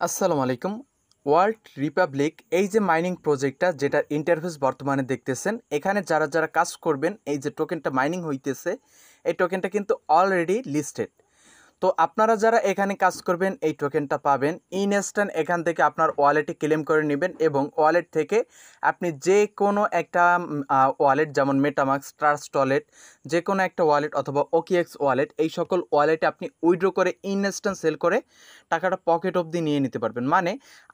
আসসালামু আলাইকুম। World Republic এই যে মাইনিং প্রজেক্টটা যেটার ইন্টারফেস বর্তমানে দেখতেছেন, এখানে যারা যারা কাজ করবেন, এই যে টোকেনটা মাইনিং হইতেছে, এই টোকেনটা কিন্তু অলরেডি লিস্টেড। তো আপনারা যারা এখানে কাজ করবেন এই টোকেনটা পাবেন ইনস্ট্যান্ট। এখান থেকে আপনার ওয়ালেটে ক্লেম করে নেবেন এবং ওয়ালেট থেকে আপনি যে কোনো একটা ওয়ালেট, যেমন মেটামাস্ক, ট্রাস্ট ওয়ালেট, যে কোনো একটা ওয়ালেট অথবা ওকিএক্স ওয়ালেট, এই সকল ওয়ালেটে আপনি উইথড্র করে ইনস্ট্যান্ট সেল করে টাকাটা পকেট অবধি নিয়ে নিতে পারবেন। মানে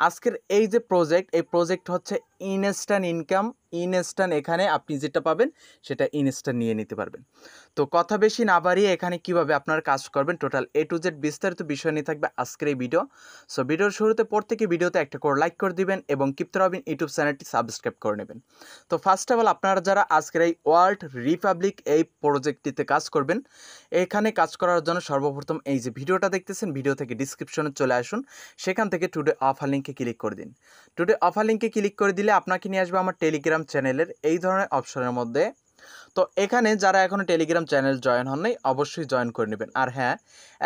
আজকের এই যে প্রজেক্ট, এই প্রজেক্ট হচ্ছে ইনস্ট্যান্ট ইনকাম। ইনস্ট্যান্ট এখানে আপনি যেটা পাবেন সেটা ইনস্ট্যান্ট নিয়ে নিতে পারবেন। তো কথা বেশি না বাড়িয়ে এখানে কিভাবে আপনারা কাজ করবেন টোটাল A to Z বিস্তারিত বিষয় নিয়ে থাকবে আজকের এই ভিডিও। সো ভিডিওর শুরুতে প্রত্যেকে ভিডিওতে একটা করে লাইক করে দিবেন এবং কিপ্তে রবিন ইউটিউব চ্যানেলটি সাবস্ক্রাইব করে নেবেন। তো ফার্স্ট অফ অল আপনারা যারা আজকের এই ওয়ার্ল্ড রিপাবলিক এই প্রজেক্টটিতে কাজ করবেন, এখানে কাজ করার জন্য সর্বপ্রথম এই যে ভিডিওটা দেখতেছেন, ভিডিও থেকে ডিসক্রিপশনে চলে আসুন, সেখান থেকে টুডে অফার লিঙ্কে ক্লিক করে দিন। টুডে অফার লিঙ্কে ক্লিক করে দিলে আপনাকে নিয়ে আসবে আমার টেলিগ্রাম চ্যানেলের এই ধরনের অপশনের মধ্যে। তো এখানে যারা এখনও টেলিগ্রাম চ্যানেল জয়েন হন নাই, অবশ্যই জয়েন করে নেবেন। আর হ্যাঁ,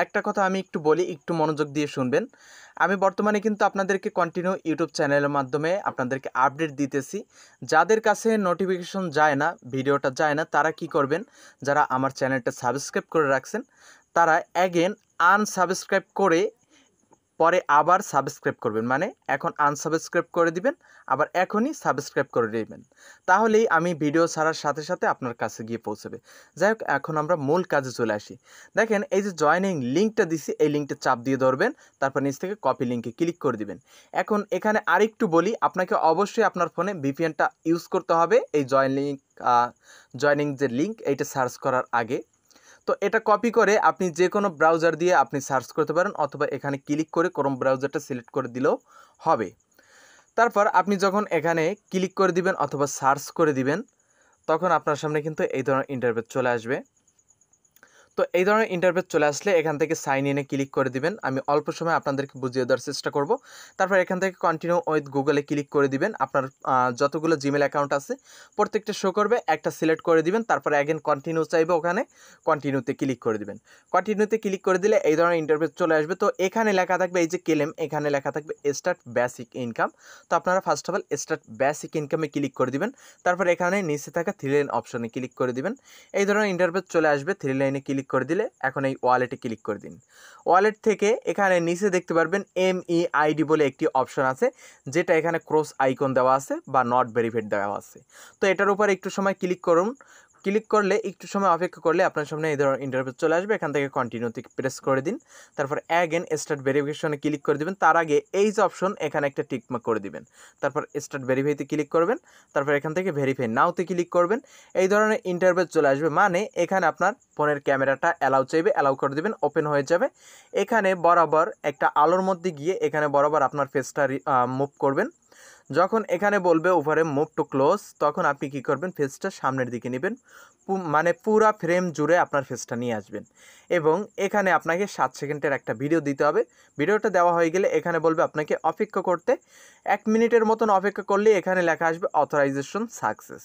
একটা কথা আমি একটু বলি, একটু মনোযোগ দিয়ে শুনবেন। আমি বর্তমানে কিন্তু আপনাদেরকে কন্টিনিউ ইউটিউব চ্যানেলের মাধ্যমে আপনাদেরকে আপডেট দিতেছি। যাদের কাছে নোটিফিকেশন যায় না, ভিডিওটা যায় না, তারা কি করবেন, যারা আমার চ্যানেলটা সাবস্ক্রাইব করে রাখছেন, তারা অ্যাগেন আনসাবস্ক্রাইব করে পরে আবার সাবস্ক্রাইব করবেন। মানে এখন আনসাবস্ক্রাইব করে দিবেন, আবার এখনই সাবস্ক্রাইব করে নেবেন, তাহলেই আমি ভিডিও ছাড়ার সাথে সাথে আপনার কাছে গিয়ে পৌঁছবে। যাই হোক, এখন আমরা মূল কাজে চলে আসি। দেখেন এই যে জয়েনিং লিঙ্কটা দিছি, এই লিঙ্কটা চাপ দিয়ে ধরবেন, তারপর নিচ থেকে কপি লিঙ্কে ক্লিক করে দিবেন। এখন এখানে আরেকটু বলি, আপনাকে অবশ্যই আপনার ফোনে ভিপিএনটা ইউজ করতে হবে এই জয়েনিং যে লিঙ্ক, এইটা সার্চ করার আগে। তো এটা কপি করে আপনি যে কোনো ব্রাউজার দিয়ে আপনি সার্চ করতে পারেন, অথবা এখানে ক্লিক করে ক্রোম ব্রাউজারটা সিলেক্ট করে দিলেও হবে। তারপর আপনি যখন এখানে ক্লিক করে দিবেন অথবা সার্চ করে দিবেন, তখন আপনার সামনে কিন্তু এই ধরনের ইন্টারফেস চলে আসবে। তো এই ধরনের ইন্টারফেস চলে আসলে এখান থেকে সাইন ইনে ক্লিক করে দিবেন। আমি অল্প সময় আপনাদেরকে বুঝিয়ে দেওয়ার চেষ্টা করব। তারপর এখান থেকে কন্টিনিউ উইথ গুগলে ক্লিক করে দিবেন। আপনার যতগুলো জিমেল অ্যাকাউন্ট আছে প্রত্যেকটা শো করবে, একটা সিলেক্ট করে দিবেন। তারপর অ্যাগেন কন্টিনিউ চাইবে, ওখানে কন্টিনিউতে ক্লিক করে দিবেন। কন্টিনিউতে ক্লিক করে দিলে এই ধরনের ইন্টারফেস চলে আসবে। তো এখানে লেখা থাকবে এই যে ক্লেম, এখানে লেখা থাকবে স্টার্ট বেসিক ইনকাম। তো আপনারা first of all start basic ইনকামে ক্লিক করে দিবেন। তারপর এখানে নিচে থাকা 3 লাইন অপশনে ক্লিক করে দিবেন। এই ধরনের ইন্টারফেস চলে আসবে। 3 লাইনে ক্লিক করে দিলে এখন এই ওয়ালেটে ক্লিক করে দিন। ওয়ালেট থেকে এখানে নিচে দেখতে পারবেন MEID বলে একটি অপশন আছে, যেটা এখানে ক্রস আইকন দেওয়া আছে বা নট ভেরিফাইড দেওয়া আছে। তো এটার উপর একটু সময় ক্লিক করুন। ক্লিক করলে একটু সময় অপেক্ষা করলে আপনার সামনে এই ধরনের ইন্টারফেস চলে আসবে। এখান থেকে কন্টিনিউতে প্রেস করে দিন। তারপর অ্যাগেন স্টার্ট ভেরিফিকেশনে ক্লিক করে দিবেন। তার আগে এই যে অপশন, এখানে একটা টিকমার্ক করে দিবেন। তারপর স্টার্ট ভেরিফাইতে ক্লিক করবেন। তারপর এখান থেকে ভেরিফাই নাওতে ক্লিক করবেন। এই ধরনের ইন্টারফেস চলে আসবে। মানে এখানে আপনার ফোনের ক্যামেরাটা অ্যালাউ চাইবে, অ্যালাউ করে দিবেন, ওপেন হয়ে যাবে। এখানে বরাবর একটা আলোর মধ্যে গিয়ে এখানে বরাবর আপনার ফেসটা মুভ করবেন। যখন এখানে বলবে উপরে মুভ টু ক্লোজ, তখন আপনি কি করবেন, ফেসটা সামনের দিকে নেবেন, মানে পুরা ফ্রেম জুড়ে আপনার ফেসটা নিয়ে আসবেন। এবং এখানে আপনাকে 7 সেকেন্ডের একটা ভিডিও দিতে হবে। ভিডিওটা দেওয়া হয়ে গেলে এখানে বলবে আপনাকে অপেক্ষা করতে। 1 মিনিটের মতন অপেক্ষা করলে এখানে লেখা আসবে অথরাইজেশন সাকসেস।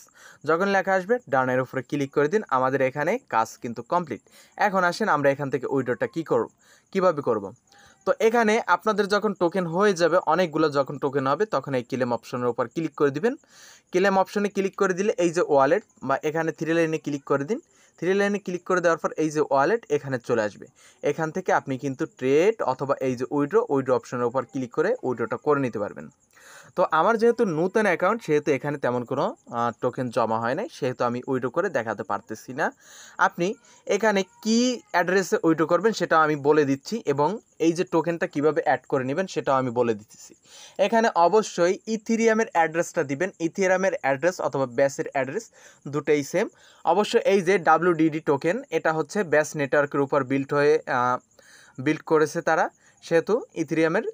যখন লেখা আসবে ডানের উপরে ক্লিক করে দিন। আমাদের এখানে কাজ কিন্তু কমপ্লিট। এখন আসেন আমরা এখান থেকে উইথড্রটা কীভাবে করব। তো এখানে আপনাদের যখন টোকেন হয়ে যাবে, অনেকগুলো যখন টোকেন হবে, তখন এই ক্লেম অপশনের উপর ক্লিক করে দিবেন। ক্লেম অপশনে ক্লিক করে দিলে এই যে ওয়ালেট বা এখানে 3 লাইনে ক্লিক করে দিন। 3 লাইনে ক্লিক করে দেওয়ার পর এই যে ওয়ালেট এখানে চলে আসবে। এখান থেকে আপনি কিন্তু ট্রেড অথবা এই যে উইথড্র অপশনের উপর ক্লিক করে উইথড্রটা করে নিতে পারবেন। তো আমার যেহেতু নতুন অ্যাকাউন্ট, সেহেতু এখানে তেমন কোনো টোকেন জমা হয় নাই, সেহেতু আমি উইথড্র করে দেখাতে পারতেছি না। আপনি এখানে কি অ্যাড্রেসে উইথড্র করবেন সেটাও আমি বলে দিচ্ছি, এবং এই যে টোকেনটা কিভাবে অ্যাড করে নেবেন সেটাও আমি বলে দিচ্ছি। এখানে অবশ্যই ইথিরিয়ামের অ্যাড্রেসটা দিবেন। ইথিরিয়ামের অ্যাড্রেস অথবা ব্যাসের অ্যাড্রেস দুটোই সেম। অবশ্যই এই যে WDD টোকেন, এটা হচ্ছে ব্যাস নেটওয়ার্কের উপর বিল্ড করেছে তারা, সেহেতু ইথেরিয়ামের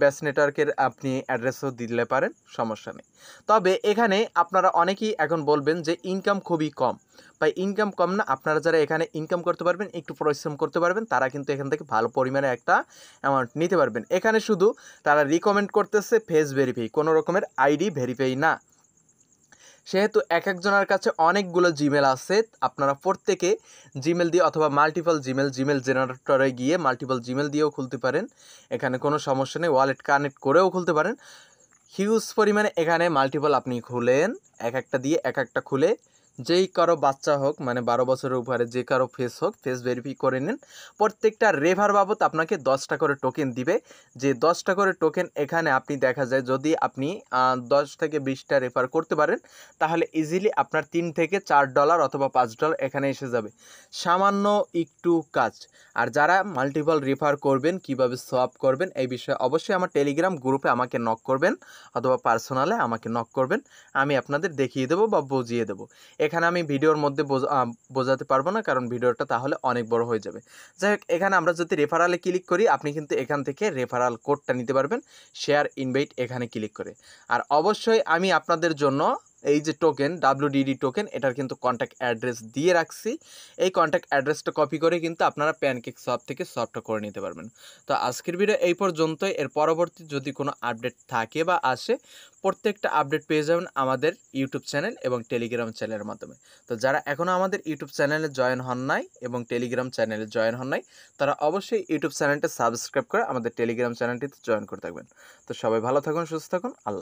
ব্যাস নেটওয়ার্কের আপনি অ্যাড্রেসও দিলে পারেন, সমস্যা নেই। তবে এখানে আপনারা অনেকেই এখন বলবেন যে ইনকাম খুবই কম। ভাই ইনকাম কম না, আপনারা যারা এখানে ইনকাম করতে পারবেন, একটু পরিশ্রম করতে পারবেন, তারা কিন্তু এখান থেকে ভালো পরিমাণে একটা অ্যামাউন্ট নিতে পারবেন। এখানে শুধু তারা রিকমেন্ড করতেছে ফেস ভেরিফাই, কোনো রকমের ID ভেরিফাই না। সেহেতু এক একজনের কাছে অনেকগুলো জিমেল আছে, আপনারা প্রত্যেকে জিমেল দিয়ে অথবা মাল্টিপল জিমেল জেনারেটরে গিয়ে মাল্টিপল জিমেল দিয়েও খুলতে পারেন, এখানে কোনো সমস্যা নেই। ওয়ালেট কানেক্ট করেও খুলতে পারেন। হিউজ পরিমাণে এখানে মাল্টিপল আপনি খুলেন, এক একটা দিয়ে এক একটা খুলে যেই কারো বাচ্চা হোক, মানে 12 বছরের উপরে যে কারো ফেস হোক, ফেস ভেরিফাই করে নিন। প্রত্যেকটা রেফার বাবদ আপনাকে 10টা করে টোকেন দিবে। যে 10টা করে টোকেন এখানে আপনি দেখা যায় যদি আপনি 10 থেকে 20টা রেফার করতে পারেন, তাহলে ইজিলি আপনার $3 থেকে $4 অথবা $5 এখানে এসে যাবে। সামান্য একটু কাজ। আর যারা মাল্টিপল রেফার করবেন, কিভাবে সোয়াপ করবেন এই বিষয়ে অবশ্যই আমার টেলিগ্রাম গ্রুপে আমাকে নক করবেন অথবা পার্সোনালে আমাকে নক করবেন, আমি আপনাদের দেখিয়ে দেবো বা বুঝিয়ে দেবো। এখানে আমি ভিডিওর মধ্যে বোঝাতে পারবো না, কারণ ভিডিওটা তাহলে অনেক বড় হয়ে যাবে। যাই হোক, এখানে আমরা যদি রেফারালে ক্লিক করি, আপনি কিন্তু এখান থেকে রেফারাল কোডটা নিতে পারবেন শেয়ার ইনভাইট এখানে ক্লিক করে। আর অবশ্যই আমি আপনাদের জন্য এই যে টোকেন WDD টোকেন, এটার কিন্তু কন্ট্যাক্ট অ্যাড্রেস দিয়ে রাখছি। এই কন্ট্যাক্ট অ্যাড্রেসটা কপি করে কিন্তু আপনারা প্যানকেক সোয়াপ থেকে সোয়াপটা করে নিতে পারবেন। তো আজকের ভিডিও এই পর্যন্তই। এর পরবর্তী যদি কোনো আপডেট থাকে বা আসে, প্রত্যেকটা আপডেট পেয়ে যাবেন আমাদের ইউটিউব চ্যানেল এবং টেলিগ্রাম চ্যানেলের মাধ্যমে। তো যারা এখনও আমাদের ইউটিউব চ্যানেলে জয়েন হন নাই এবং টেলিগ্রাম চ্যানেলে জয়েন হন নাই, তারা অবশ্যই ইউটিউব চ্যানেলটা সাবস্ক্রাইব করে আমাদের টেলিগ্রাম চ্যানেলটিতে জয়েন করে থাকবেন। তো সবাই ভালো থাকুন, সুস্থ থাকুন, আল্লাহ।